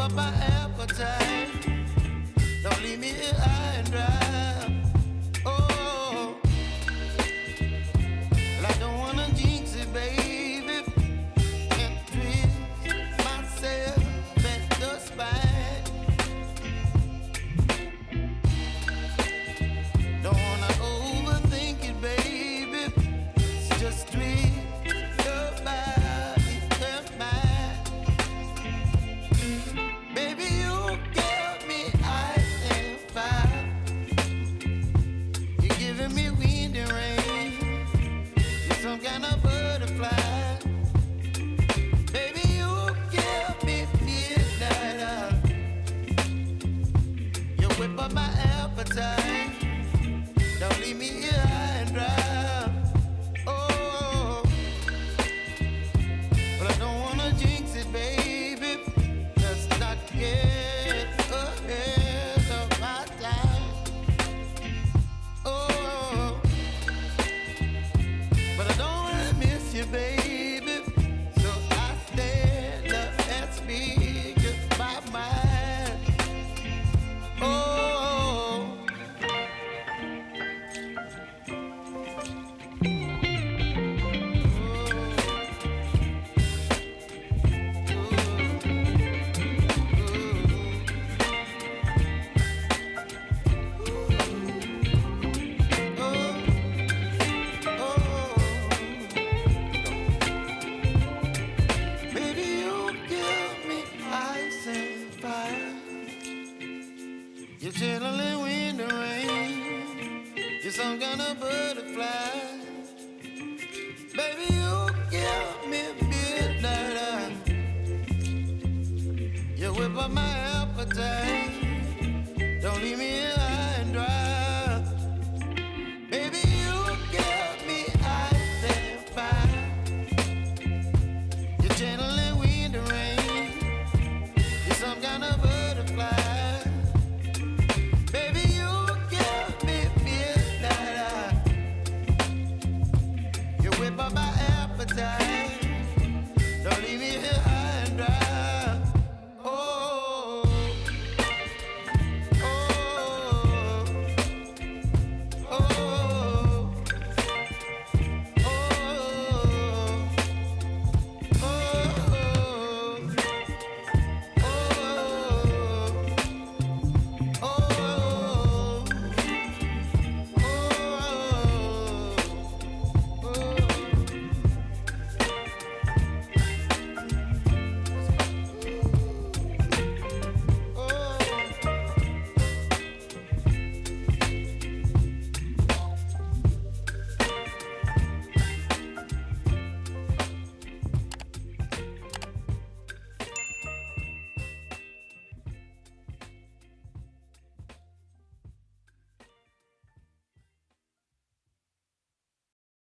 up my appetite. Don't leave me here high and dry. Oh, well, I don't wanna jinx it, baby, and twist myself at the spine. Don't wanna overthink it, baby. It's just twist your body and mine. Baby, you give me ice and fire. You're giving me wind and rain. You're some kind of butterfly. Baby, you give me midnight. You whip up my appetite. Don't leave me here high and dry. Oh, but I don't wanna jinx it, baby. Let's not get ahead of my time. Oh, but I don't wanna miss you, baby. So I stand up and speak my mind. Oh. Baby, you give me ice and fire. You're chilling wind and rain. You're some kind of butterfly. Baby, you give me midnight. You whip up my appetite.